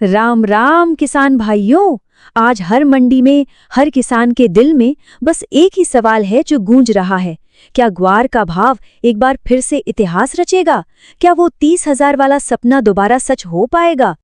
राम राम किसान भाइयों। आज हर मंडी में, हर किसान के दिल में बस एक ही सवाल है जो गूंज रहा है। क्या ग्वार का भाव एक बार फिर से इतिहास रचेगा? क्या वो 30,000 वाला सपना दोबारा सच हो पाएगा?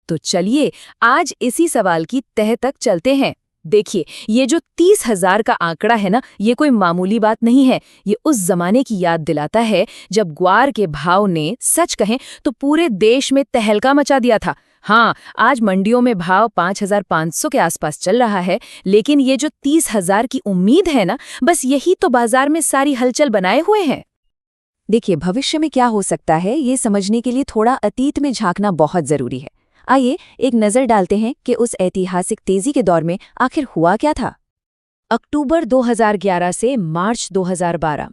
तो चलिए आज इसी सवाल की तह तक चलते हैं। देखिए, ये जो 30,000 का आंकड़ा है ना, ये कोई मामूली बात नहीं है। ये उस जमाने की याद दिलाता है जब ग्वार के भाव ने सच कहें तो पूरे देश में तहलका मचा दिया था। हाँ, आज मंडियों में भाव 5,500 के आसपास चल रहा है, लेकिन ये जो 30,000 की उम्मीद है ना, बस यही तो बाजार में सारी हलचल बनाए हुए हैं। देखिए, भविष्य में क्या हो सकता है, ये समझने के लिए थोड़ा अतीत में झांकना बहुत जरूरी है। आइए एक नज़र डालते हैं कि उस ऐतिहासिक तेजी के दौर में आखिर हुआ क्या था। अक्टूबर 2011 से मार्च 2012,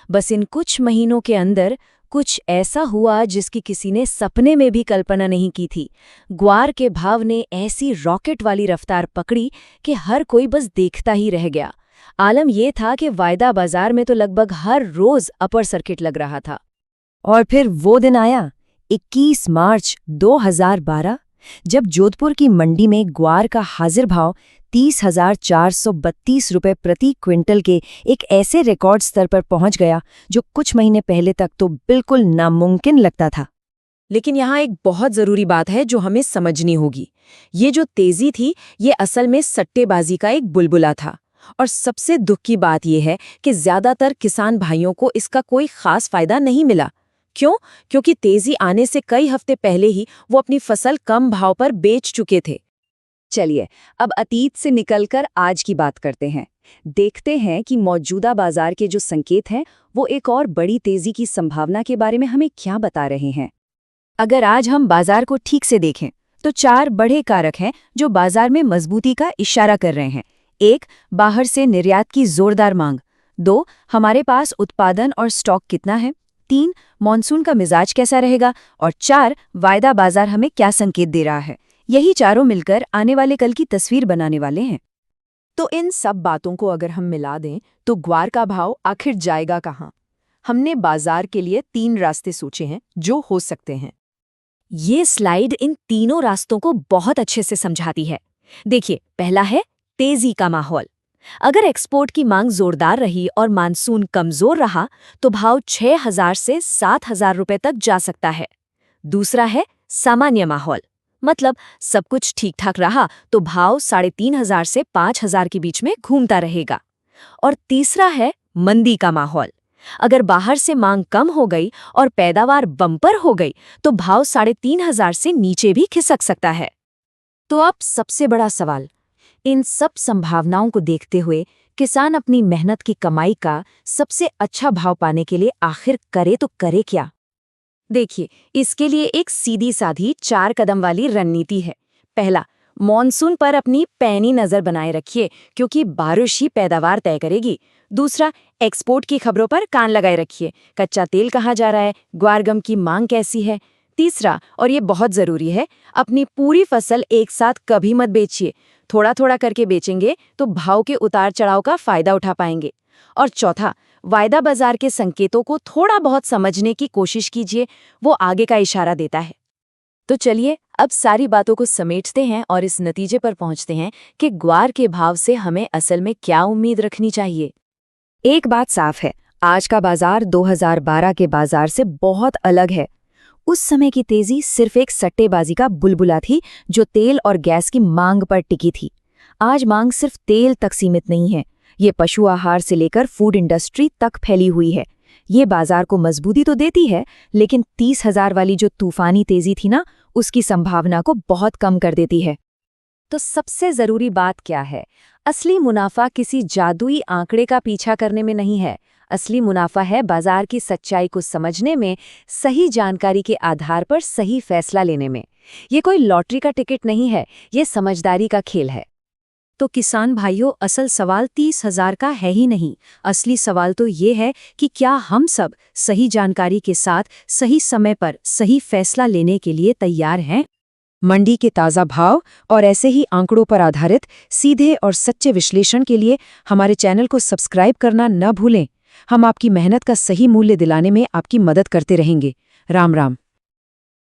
बस इन कुछ महीनों के अंदर कुछ ऐसा हुआ जिसकी किसी ने सपने में भी कल्पना नहीं की थी। ग्वार के भाव ने ऐसी रॉकेट वाली रफ्तार पकड़ी कि हर कोई बस देखता ही रह गया। आलम यह था कि वायदा बाजार में तो लगभग हर रोज अपर सर्किट लग रहा था। और फिर वो दिन आया, 21 मार्च 2012, जब जोधपुर की मंडी में ग्वार का हाजिर भाव 30,432 रुपये प्रति क्विंटल के एक ऐसे रिकॉर्ड स्तर पर पहुंच गया जो कुछ महीने पहले तक तो बिल्कुल नामुमकिन लगता था। लेकिन यहाँ एक बहुत ज़रूरी बात है जो हमें समझनी होगी। ये जो तेज़ी थी, ये असल में सट्टेबाजी का एक बुलबुला था। और सबसे दुख की बात यह है कि ज़्यादातर किसान भाइयों को इसका कोई खास फायदा नहीं मिला। क्यों? क्योंकि तेजी आने से कई हफ्ते पहले ही वो अपनी फसल कम भाव पर बेच चुके थे। चलिए अब अतीत से निकलकर आज की बात करते हैं। देखते हैं कि मौजूदा बाजार के जो संकेत हैं वो एक और बड़ी तेजी की संभावना के बारे में हमें क्या बता रहे हैं। अगर आज हम बाजार को ठीक से देखें तो 4 बड़े कारक हैं जो बाजार में मजबूती का इशारा कर रहे हैं। 1, बाहर से निर्यात की जोरदार मांग। 2, हमारे पास उत्पादन और स्टॉक कितना है। 3, मॉनसून का मिजाज कैसा रहेगा। और 4, वायदा बाजार हमें क्या संकेत दे रहा है। यही चारों मिलकर आने वाले कल की तस्वीर बनाने वाले हैं। तो इन सब बातों को अगर हम मिला दें तो ग्वार का भाव आखिर जाएगा कहाँ? हमने बाजार के लिए 3 रास्ते सोचे हैं जो हो सकते हैं। ये स्लाइड इन तीनों रास्तों को बहुत अच्छे से समझाती है। देखिए, पहला है तेजी का माहौल। अगर एक्सपोर्ट की मांग जोरदार रही और मानसून कमजोर रहा तो भाव 6,000 से 7,000 रुपए तक जा सकता है। दूसरा है सामान्य माहौल, मतलब सब कुछ ठीक ठाक रहा तो भाव 3,500 से 5,000 के बीच में घूमता रहेगा। और तीसरा है मंदी का माहौल। अगर बाहर से मांग कम हो गई और पैदावार बम्पर हो गई तो भाव 3,500 से नीचे भी खिसक सकता है। तो अब सबसे बड़ा सवाल, इन सब संभावनाओं को देखते हुए किसान अपनी मेहनत की कमाई का सबसे अच्छा भाव पाने के लिए आखिर करे तो करे क्या? देखिए, इसके लिए एक सीधी साधी 4 कदम वाली रणनीति है। पहला, मॉनसून पर अपनी पैनी नजर बनाए रखिए क्योंकि बारिश ही पैदावार तय करेगी। दूसरा, एक्सपोर्ट की खबरों पर कान लगाए रखिए। कच्चा तेल कहाँ जा रहा है, ग्वारगम की मांग कैसी है। तीसरा, और ये बहुत जरूरी है, अपनी पूरी फसल एक साथ कभी मत बेचिए। थोड़ा थोड़ा करके बेचेंगे तो भाव के उतार चढ़ाव का फायदा उठा पाएंगे। और चौथा, वायदा बाजार के संकेतों को थोड़ा बहुत समझने की कोशिश कीजिए, वो आगे का इशारा देता है। तो चलिए अब सारी बातों को समेटते हैं और इस नतीजे पर पहुंचते हैं कि ग्वार के भाव से हमें असल में क्या उम्मीद रखनी चाहिए। एक बात साफ है, आज का बाजार 2012 के बाजार से बहुत अलग है। उस समय की तेजी सिर्फ एक सट्टेबाजी का बुलबुला थी जो तेल और गैस की मांग पर टिकी थी। आज मांग सिर्फ तेल तक सीमित नहीं है, ये पशु आहार से लेकर फूड इंडस्ट्री तक फैली हुई है। ये बाजार को मजबूती तो देती है, लेकिन 30,000 वाली जो तूफानी तेजी थी ना, उसकी संभावना को बहुत कम कर देती है। तो सबसे जरूरी बात क्या है? असली मुनाफा किसी जादुई आंकड़े का पीछा करने में नहीं है। असली मुनाफा है बाजार की सच्चाई को समझने में, सही जानकारी के आधार पर सही फैसला लेने में। ये कोई लॉटरी का टिकट नहीं है, ये समझदारी का खेल है। तो किसान भाइयों, असल सवाल 30,000 का है ही नहीं। असली सवाल तो ये है कि क्या हम सब सही जानकारी के साथ सही समय पर सही फैसला लेने के लिए तैयार हैं? मंडी के ताज़ा भाव और ऐसे ही आंकड़ों पर आधारित सीधे और सच्चे विश्लेषण के लिए हमारे चैनल को सब्सक्राइब करना न भूलें। हम आपकी मेहनत का सही मूल्य दिलाने में आपकी मदद करते रहेंगे। राम राम।